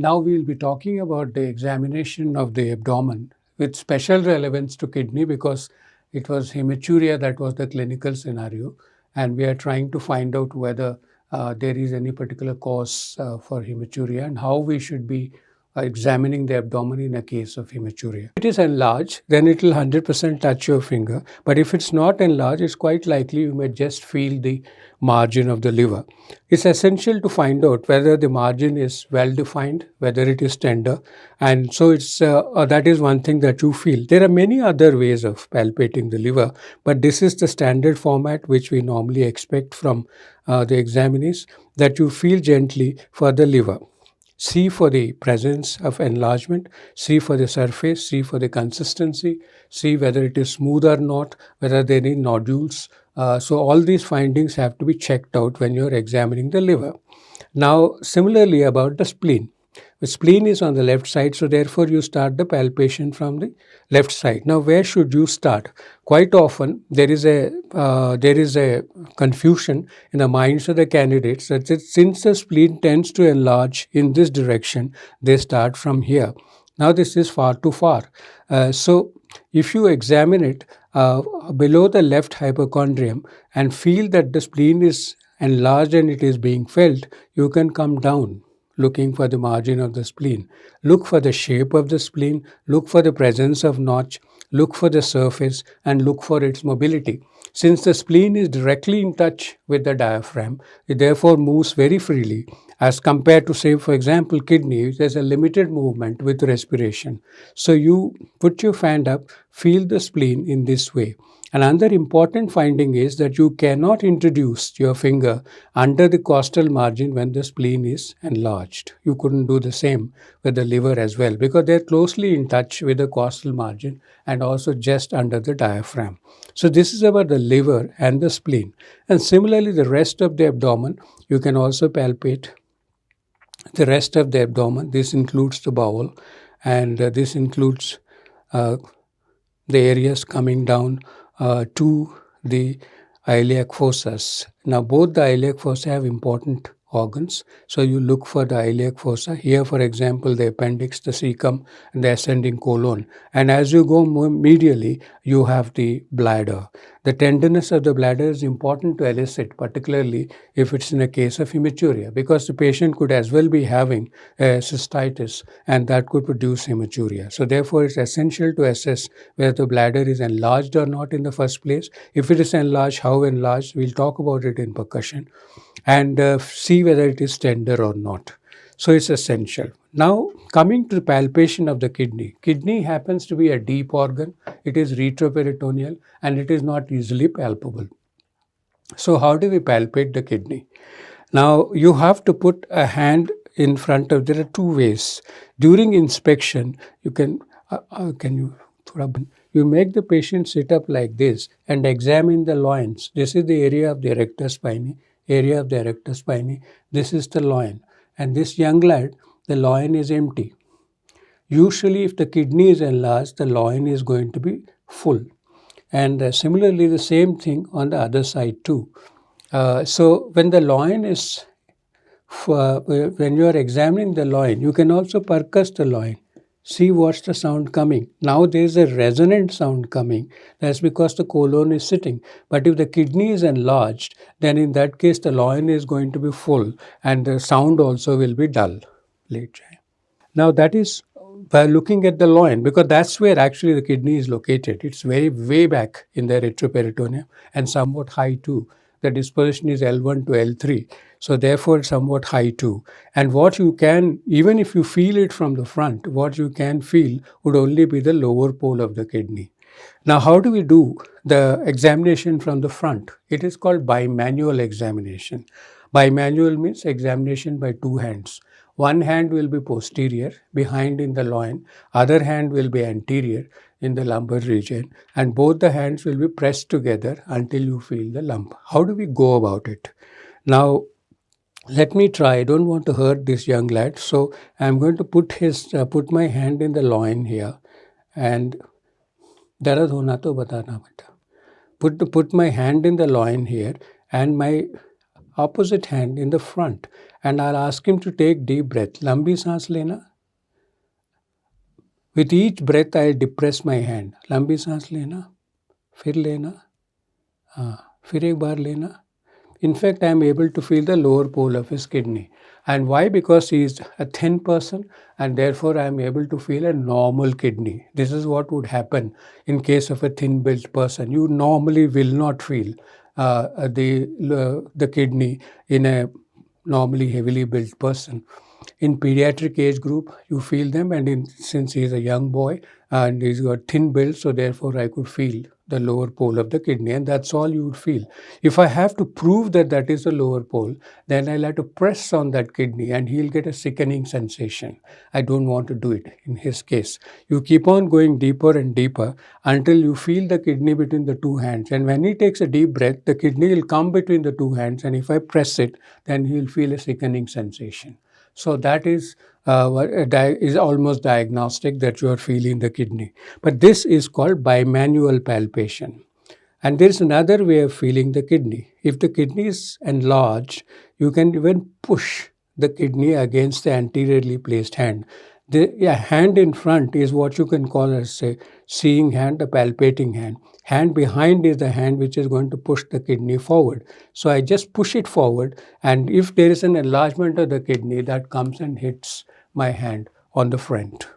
Now we'll be talking about the examination of the abdomen with special relevance to kidney because it was hematuria that was the clinical scenario, and we are trying to find out whether there is any particular cause for hematuria and how we should be examining the abdomen in a case of hematuria. If it is enlarged, then it will 100% touch your finger. But if it's not enlarged, it's quite likely you may just feel the margin of the liver. It's essential to find out whether the margin is well defined, whether it is tender, and so that is one thing that you feel. There are many other ways of palpating the liver, but this is the standard format which we normally expect from the examinees, that you feel gently for the liver. C for the presence of enlargement, C for the surface, C for the consistency, C whether it is smooth or not, whether there are any nodules. So all these findings have to be checked out when you're examining the liver. Now, similarly about the spleen. The spleen is on the left side, so therefore you start the palpation from the left side. Now, where should you start? Quite often there is a confusion in the minds of the candidates that since the spleen tends to enlarge in this direction, they start from here. Now, this is far too far. So, if you examine it below the left hypochondrium and feel that the spleen is enlarged and it is being felt, you can come down looking for the margin of the spleen. Look for the shape of the spleen, look for the presence of notch, look for the surface, and look for its mobility. Since the spleen is directly in touch with the diaphragm, it therefore moves very freely as compared to, say, for example, kidney. There's a limited movement with respiration. So you put your hand up, feel the spleen in this way. Another important finding is that you cannot introduce your finger under the costal margin when the spleen is enlarged. You couldn't do the same with the liver as well because they're closely in touch with the costal margin and also just under the diaphragm. So this is about the liver and the spleen. And similarly, the rest of the abdomen, you can also palpate the rest of the abdomen. This includes the bowel, and this includes the areas coming down to the iliac fossas. Now, both the iliac fossa have important organs. So you look for the iliac fossa. Here, for example, the appendix, the cecum, and the ascending colon. And as you go more medially, you have the bladder. The tenderness of the bladder is important to elicit, particularly if it's in a case of hematuria, because the patient could as well be having cystitis, and that could produce hematuria. So therefore, it's essential to assess whether the bladder is enlarged or not in the first place. If it is enlarged, how enlarged? We'll talk about it in percussion. And see whether it is tender or not. So it's essential. Now, coming to the palpation of the kidney. Kidney happens to be a deep organ. It is retroperitoneal and it is not easily palpable. So how do we palpate the kidney? Now, you have to put a hand in front of, there are two ways. During inspection, you you make the patient sit up like this and examine the loins. This is the area of the erector spinae. This is the loin. And this young lad, the loin is empty. Usually, if the kidney is enlarged, the loin is going to be full. And similarly, the same thing on the other side too. So when the loin is, when you are examining the loin, you can also percuss the loin. See what's the sound coming. Now there's a resonant sound coming. That's because the colon is sitting. But if the kidney is enlarged, then in that case the loin is going to be full and the sound also will be dull. Now that is by looking at the loin, because that's where actually the kidney is located. It's very way back in the retroperitoneum and somewhat high too. The disposition is L1 to L3. So therefore it's somewhat high too. And what you can, even if you feel it from the front, what you can feel would only be the lower pole of the kidney. Now, how do we do the examination from the front? It is called bimanual examination. Bimanual means examination by two hands. One hand will be posterior, behind in the loin. Other hand will be anterior in the lumbar region. And both the hands will be pressed together until you feel the lump. How do we go about it? Now, let me try. I don't want to hurt this young lad. So, I'm going to put my hand in the loin here. And darad hona to batana beta. Put my hand in the loin here and my opposite hand in the front and I'll ask him to take deep breath. लंबी सांस लेना. With each breath, I depress my hand. लंबी सांस लेना, फिर लेना, फिर एक बार लेना. In fact, I am able to feel the lower pole of his kidney. And why? Because he is a thin person, and therefore I am able to feel a normal kidney. This is what would happen in case of a thin built person. You normally will not feel the kidney in a normally heavily built person. In pediatric age group, you feel them, and since he is a young boy and he's got thin build, so therefore I could feel the lower pole of the kidney, and that's all you would feel. If I have to prove that that is the lower pole, then I'll have to press on that kidney and he'll get a sickening sensation. I don't want to do it in his case. You keep on going deeper and deeper until you feel the kidney between the two hands, and when he takes a deep breath, the kidney will come between the two hands, and if I press it, then he'll feel a sickening sensation. So that is is almost diagnostic that you are feeling the kidney. But this is called bimanual palpation. And there is another way of feeling the kidney. If the kidney is enlarged, you can even push the kidney against the anteriorly placed hand. The hand in front is what you can call as a seeing hand, a palpating hand. Hand behind is the hand which is going to push the kidney forward. So I just push it forward, and if there is an enlargement of the kidney, that comes and hits my hand on the front.